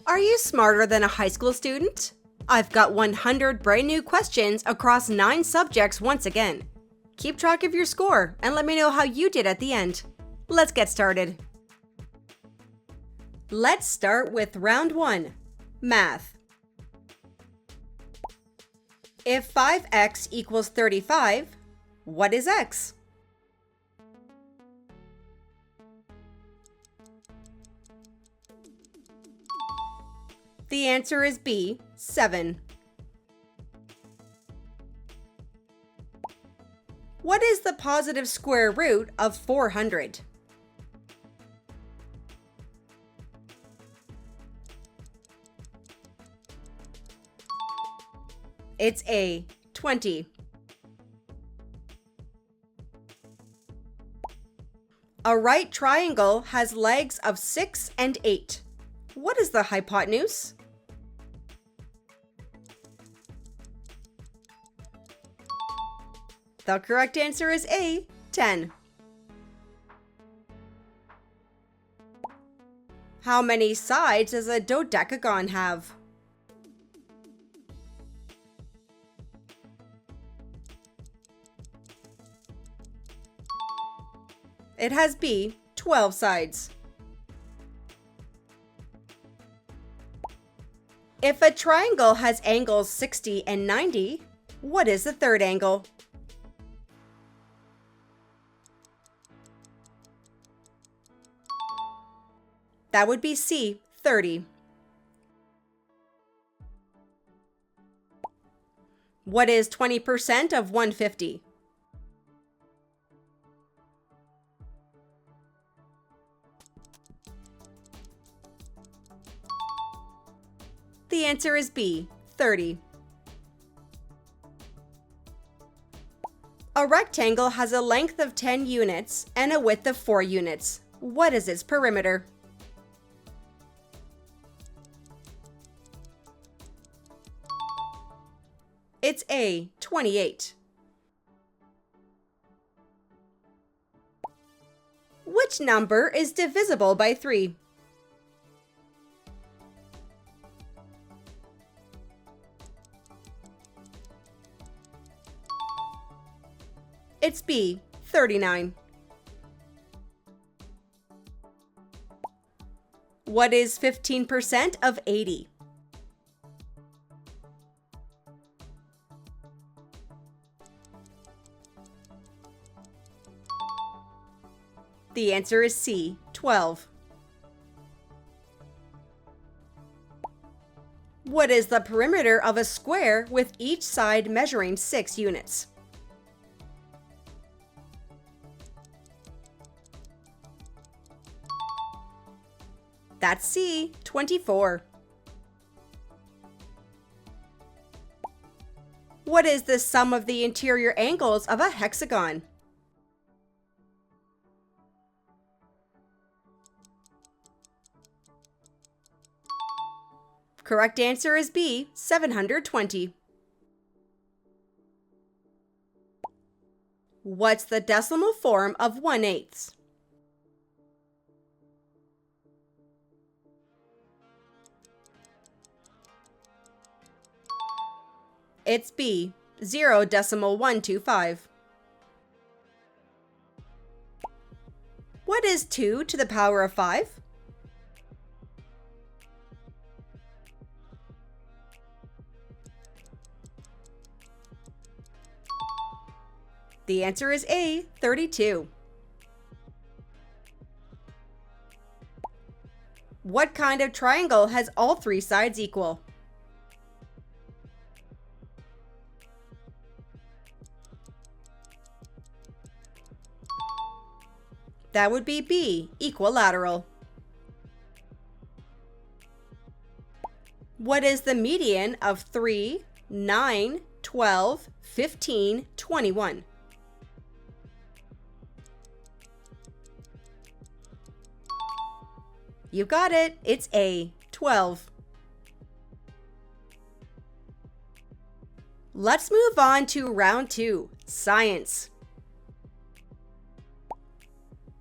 Are you smarter than a high school student? I've got 100 brand new questions across 9 subjects once again. Keep track of your score and let me know how you did at the end. Let's get started. Let's start with round 1, math. If 5x equals 35, what is x? The answer is B, 7. What is the positive square root of 400? It's A, 20. A right triangle has legs of 6 and 8. What is the hypotenuse? The correct answer is A, 10. How many sides does a dodecagon have? It has B, 12 sides. If a triangle has angles 60 and 90, what is the third angle? That would be C, 30. What is 20% of 150? The answer is B, 30. A rectangle has a length of 10 units and a width of 4 units. What is its perimeter? It's A, 28. Which number is divisible by 3? It's B, 39. What is 15% of 80? The answer is C, 12. What is the perimeter of a square with each side measuring 6 units? That's C, 24. What is the sum of the interior angles of a hexagon? Correct answer is B, 720. What's the decimal form of 1/8? It's B, 0.125. What is 2 to the power of 5? The answer is A, 32. What kind of triangle has all 3 sides equal? That would be B, equilateral. What is the median of 3, 9, 12, 15, 21? You got it, it's A, 12. Let's move on to round 2, science.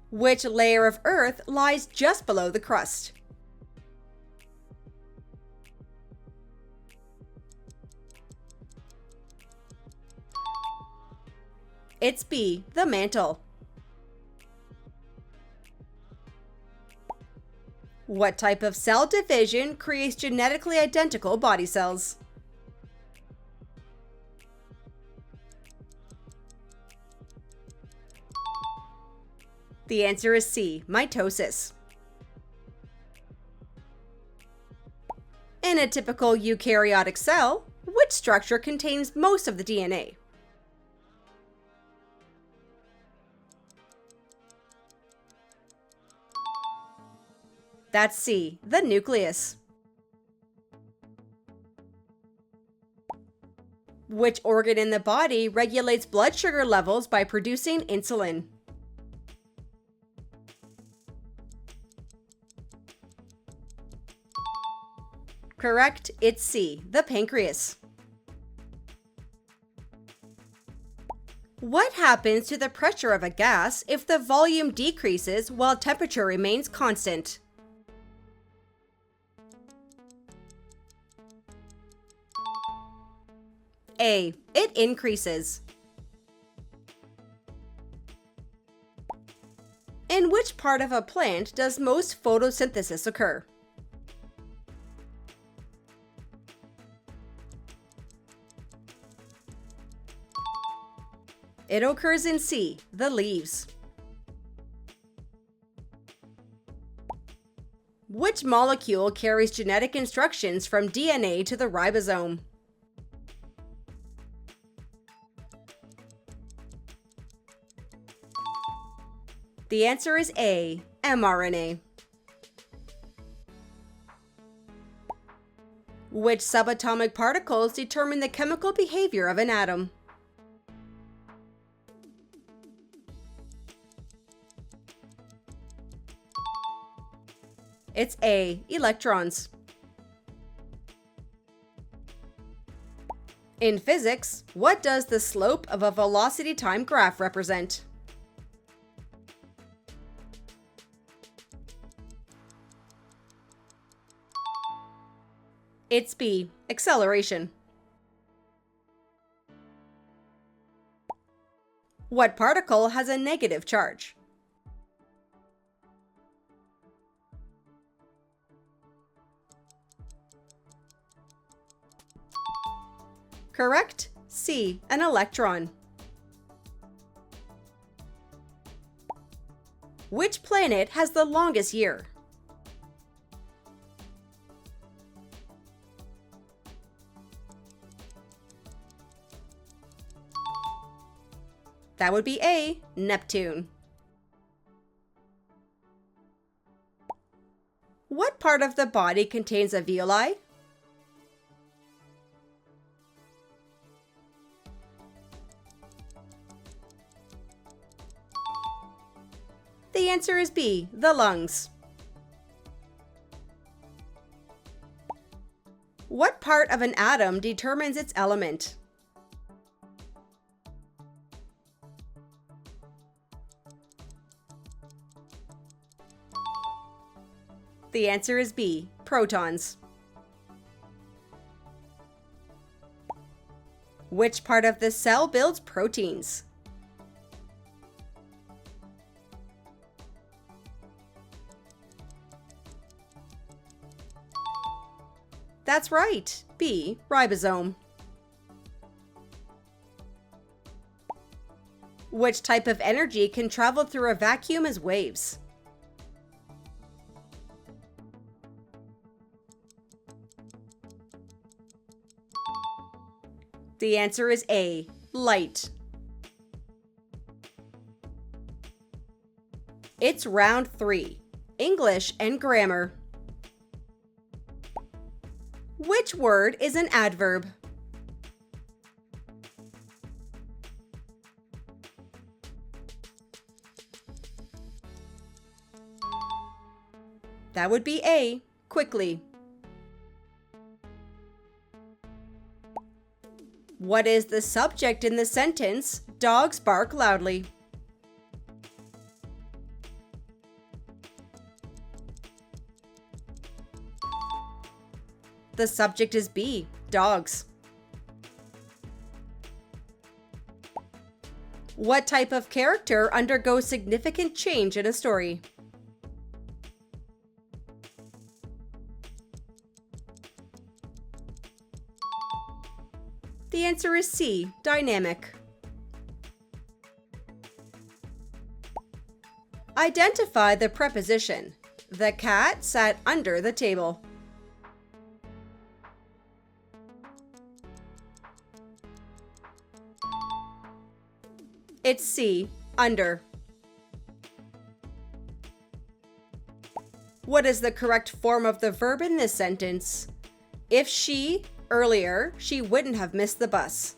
Which layer of Earth lies just below the crust? It's B, the mantle. What type of cell division creates genetically identical body cells? The answer is C, mitosis. In a typical eukaryotic cell, which structure contains most of the DNA? That's C, the nucleus. Which organ in the body regulates blood sugar levels by producing insulin? Correct, it's C, the pancreas. What happens to the pressure of a gas if the volume decreases while temperature remains constant? A, it increases. In which part of a plant does most photosynthesis occur? It occurs in C, the leaves. Which molecule carries genetic instructions from DNA to the ribosome? The answer is A, mRNA. Which subatomic particles determine the chemical behavior of an atom? It's A, electrons. In physics, what does the slope of a velocity time graph represent? It's B, acceleration. What particle has a negative charge? Correct, C, an electron. Which planet has the longest year? That would be A, Neptune. What part of the body contains alveoli? The answer is B, the lungs. What part of an atom determines its element? The answer is B, protons. Which part of the cell builds proteins? That's right, B, ribosome. Which type of energy can travel through a vacuum as waves? The answer is A, light. It's round 3, English and grammar. Which word is an adverb? That would be A, quickly. What is the subject in the sentence, dogs bark loudly? The subject is B, dogs. What type of character undergoes significant change in a story? The answer is C, dynamic. Identify the preposition. The cat sat under the table. It's C, under. What is the correct form of the verb in this sentence? If she, earlier, she wouldn't have missed the bus.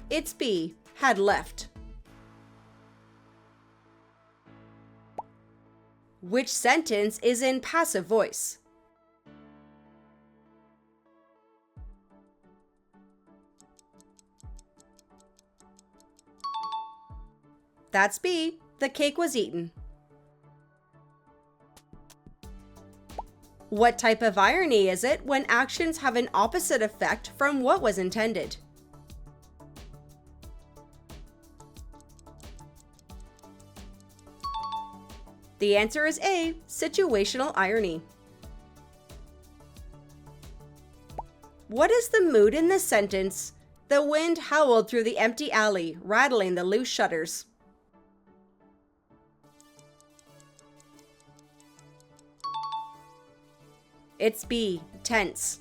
It's B, had left. Which sentence is in passive voice? That's B, the cake was eaten. What type of irony is it when actions have an opposite effect from what was intended? The answer is A, situational irony. What is the mood in this sentence? The wind howled through the empty alley, rattling the loose shutters. It's B, tense.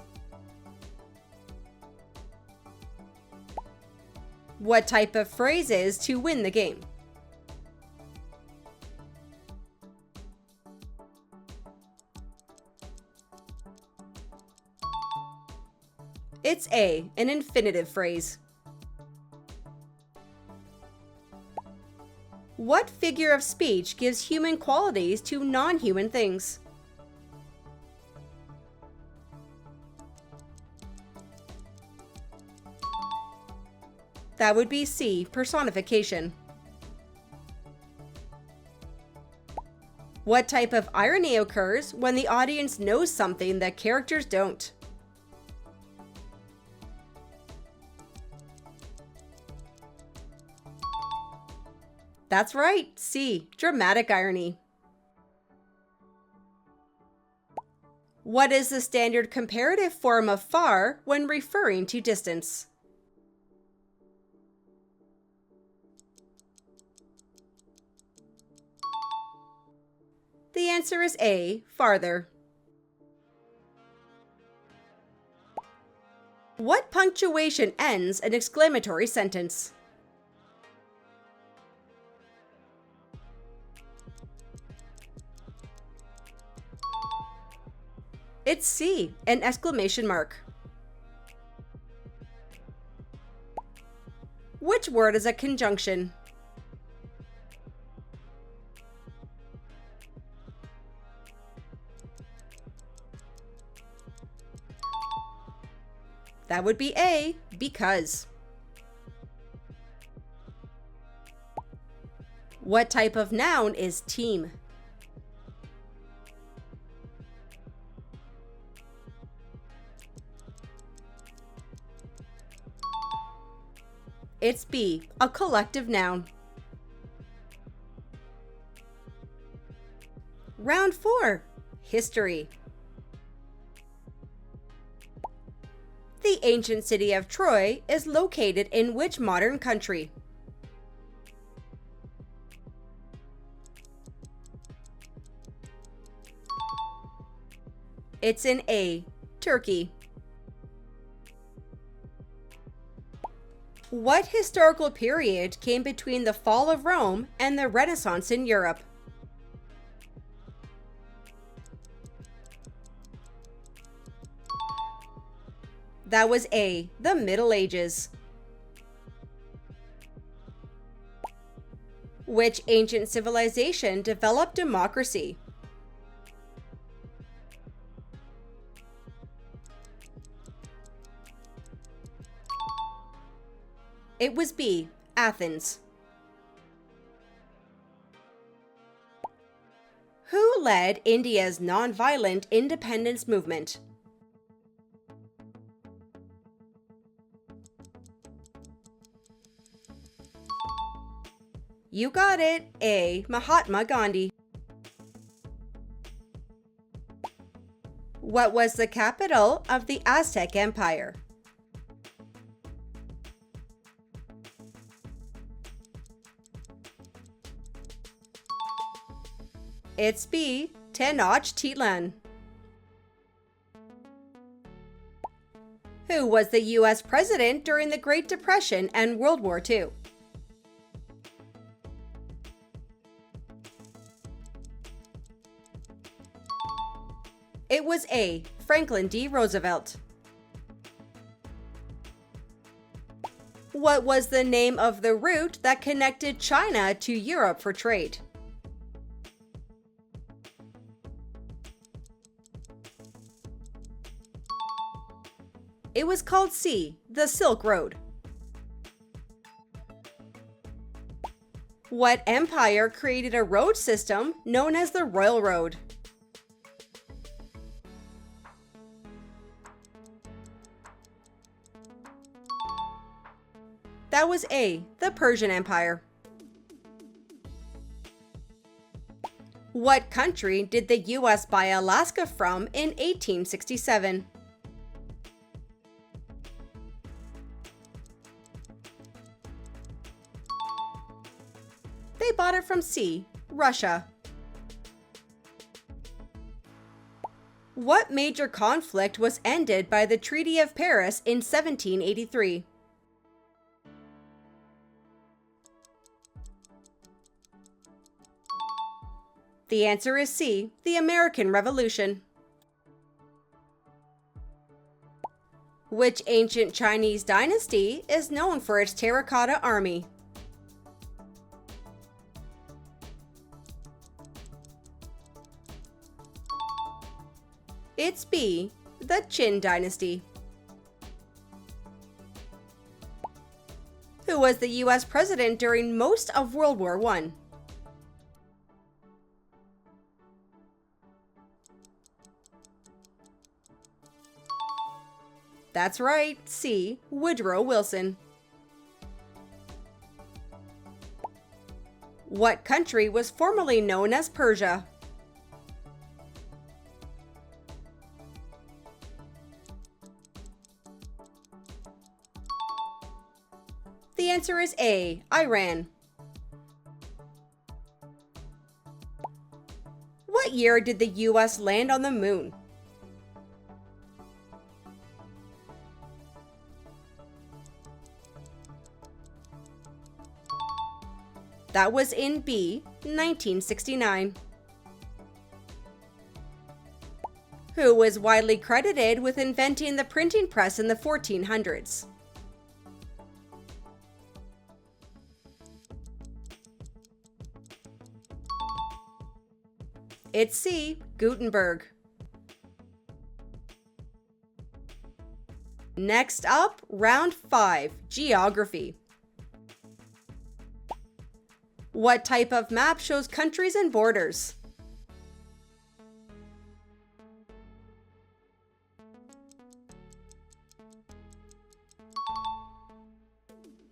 What type of phrase is to win the game? It's A, an infinitive phrase. What figure of speech gives human qualities to non-human things? That would be C, personification. What type of irony occurs when the audience knows something that characters don't? That's right, C, dramatic irony. What is the standard comparative form of far when referring to distance? The answer is A, farther. What punctuation ends an exclamatory sentence? It's C, an exclamation mark. Which word is a conjunction? That would be A, because. What type of noun is team? It's B, a collective noun. Round 4, history. The ancient city of Troy is located in which modern country? It's in A, Turkey. What historical period came between the fall of Rome and the Renaissance in Europe? That was A, the Middle Ages. Which ancient civilization developed democracy? It was B, Athens. Who led India's nonviolent independence movement? You got it, A. Mahatma Gandhi. What was the capital of the Aztec Empire? It's B. Tenochtitlan. Who was the U.S. president during the Great Depression and World War II? It was A. Franklin D. Roosevelt. What was the name of the route that connected China to Europe for trade? It was called C. The Silk Road. What empire created a road system known as the Royal Road? That was A. The Persian Empire. What country did the U.S. buy Alaska from in 1867? They bought it from C. Russia. What major conflict was ended by the Treaty of Paris in 1783? The answer is C. The American Revolution. Which ancient Chinese dynasty is known for its terracotta army? It's B. The Qin dynasty. Who was the U.S. president during most of World War I? That's right, C. Woodrow Wilson. What country was formerly known as Persia? The answer is A. Iran. What year did the U.S. land on the moon? That was in B. 1969. Who was widely credited with inventing the printing press in the 1400s? It's C. Gutenberg. Next up, round 5, geography. What type of map shows countries and borders?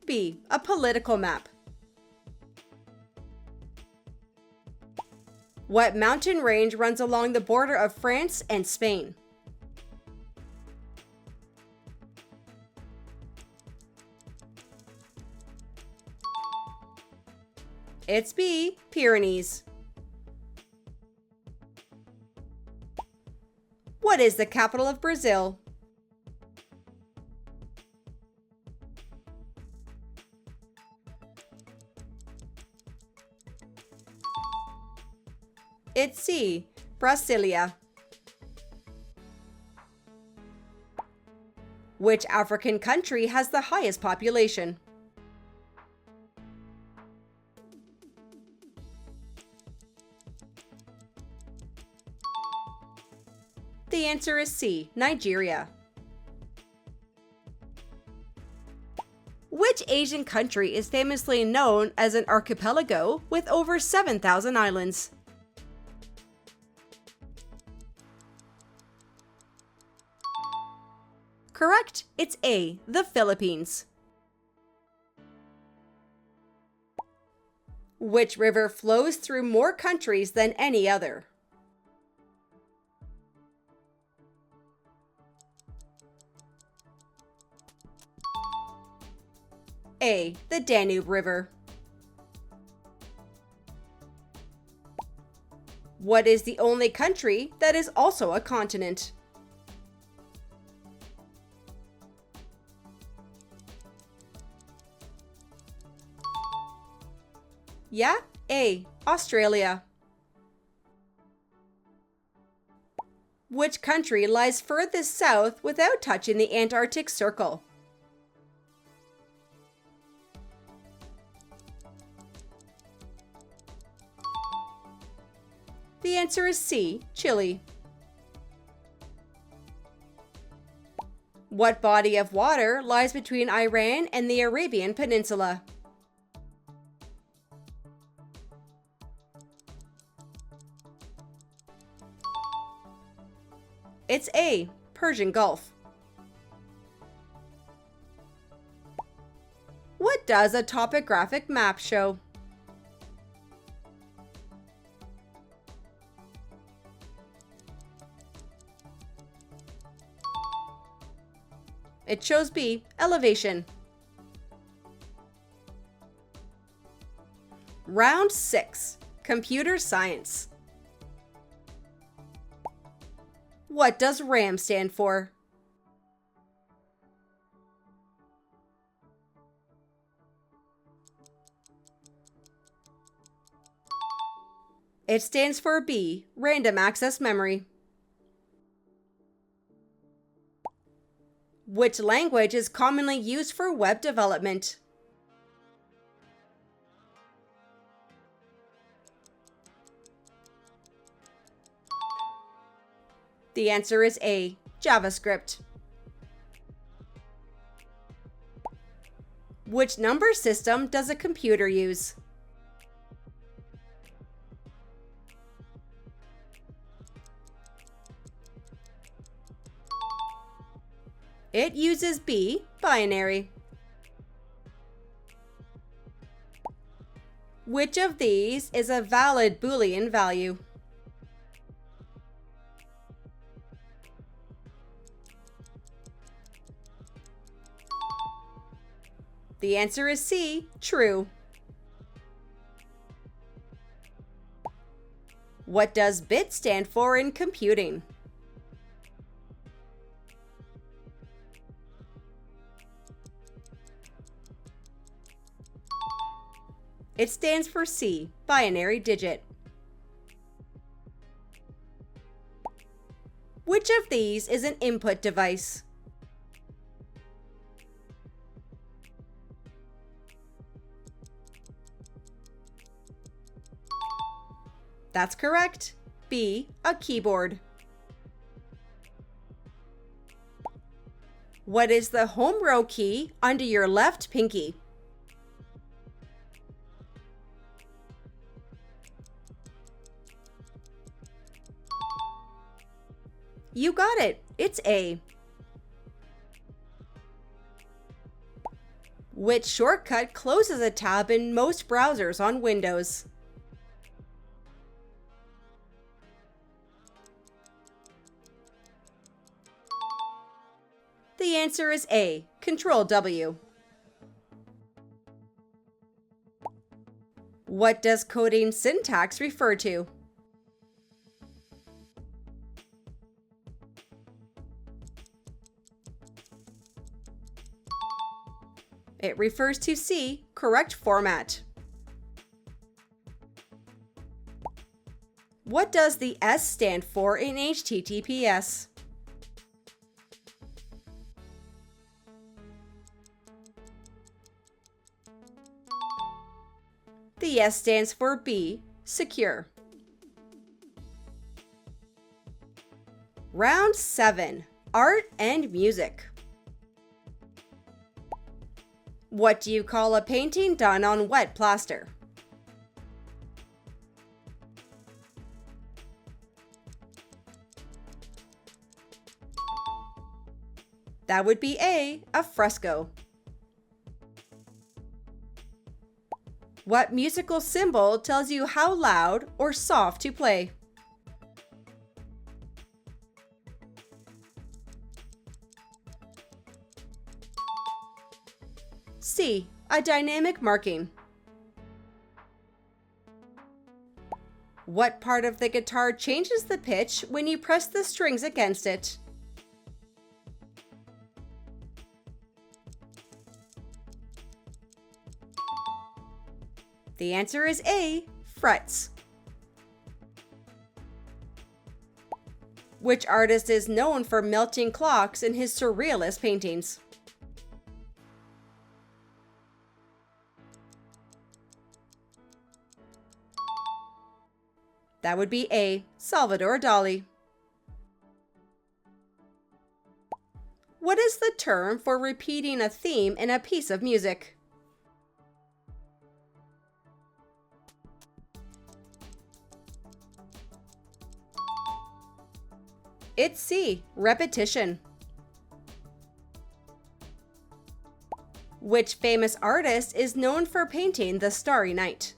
B. A political map. What mountain range runs along the border of France and Spain? It's B. Pyrenees. What is the capital of Brazil? It's C. Brasilia. Which African country has the highest population? The answer is C. Nigeria. Which Asian country is famously known as an archipelago with over 7,000 islands? Correct, it's A. The Philippines. Which river flows through more countries than any other? A. The Danube River. What is the only country that is also a continent? Yeah, A. Australia. Which country lies furthest south without touching the Antarctic Circle? The answer is C. Chile. What body of water lies between Iran and the Arabian Peninsula? It's A. Persian Gulf. What does a topographic map show? It shows B. Elevation. Round 6. Computer Science. What does RAM stand for? It stands for B. Random access memory. Which language is commonly used for web development? The answer is A. JavaScript. Which number system does a computer use? It uses B. Binary. Which of these is a valid Boolean value? The answer is C. True. What does bit stand for in computing? It stands for C. Binary digit. Which of these is an input device? That's correct. B. A keyboard. What is the home row key under your left pinky? You got it. It's A. Which shortcut closes a tab in most browsers on Windows? The answer is A. Control W. What does coding syntax refer to? It refers to C. Correct format. What does the S stand for in HTTPS? The S stands for B. Secure. Round 7. Art and music. What do you call a painting done on wet plaster? That would be A. fresco. What musical symbol tells you how loud or soft to play? C. A dynamic marking. What part of the guitar changes the pitch when you press the strings against it? The answer is A. Frets. Which artist is known for melting clocks in his surrealist paintings? That would be A. Salvador Dali. What is the term for repeating a theme in a piece of music? It's C. Repetition. Which famous artist is known for painting the Starry Night?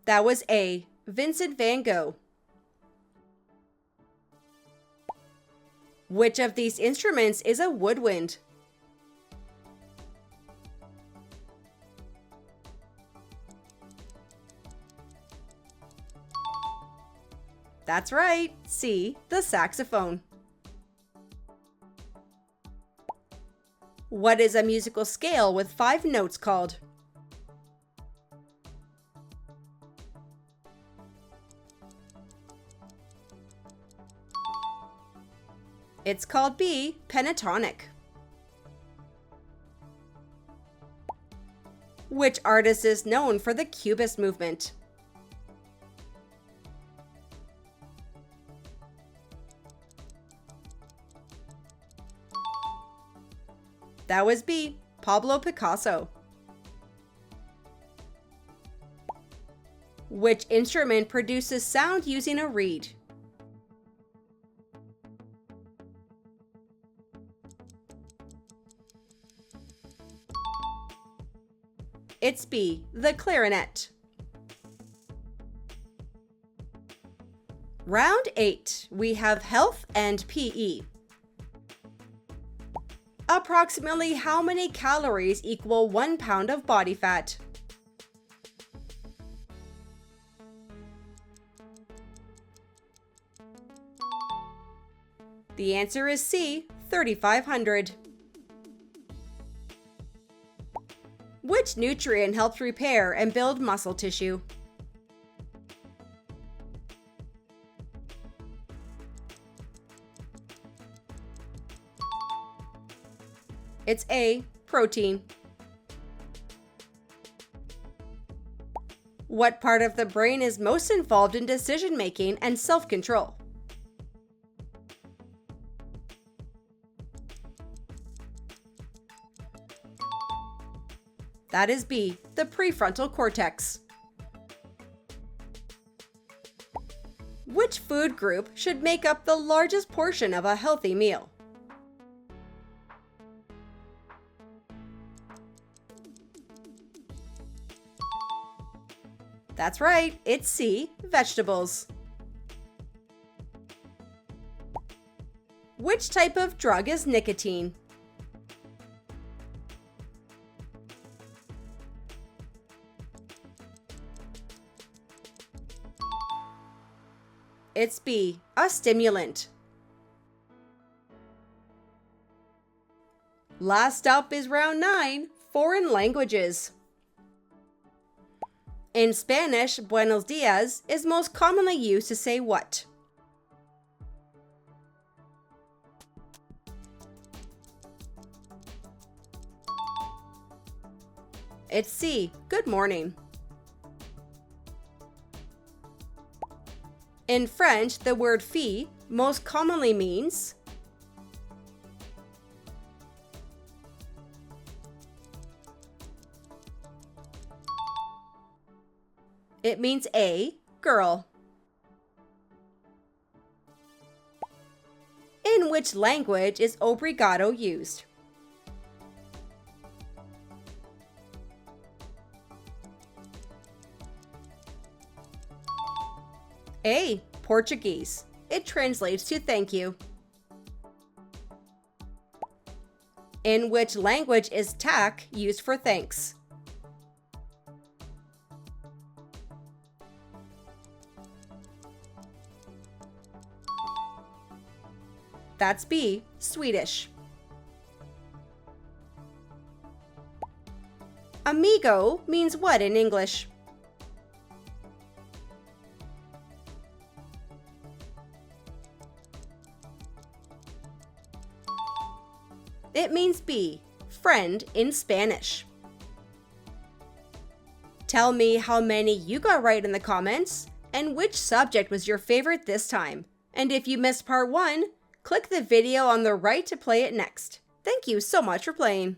That was A. Vincent van Gogh. Which of these instruments is a woodwind? That's right, C. The saxophone. What is a musical scale with 5 notes called? It's called B. Pentatonic. Which artist is known for the Cubist movement? That was B. Pablo Picasso. Which instrument produces sound using a reed? It's B. The clarinet. Round 8, we have health and PE. Approximately how many calories equal 1 pound of body fat? The answer is C. 3,500. Which nutrient helps repair and build muscle tissue? It's A. Protein. What part of the brain is most involved in decision-making and self-control? That is B. The prefrontal cortex. Which food group should make up the largest portion of a healthy meal? That's right, it's C. Vegetables. Which type of drug is nicotine? It's B. A stimulant. Last up is round 9, foreign languages. In Spanish, buenos dias is most commonly used to say what? It's C. Good morning. In French, the word fille most commonly means it means A. Girl. which language is obrigado used? A. Portuguese. It translates to thank you. In which language is tak used for thanks? That's B. Swedish. Amigo means what in English? It means B. Friend in Spanish. Tell me how many you got right in the comments and which subject was your favorite this time. And if you missed part 1, click the video on the right to play it next. Thank you so much for playing.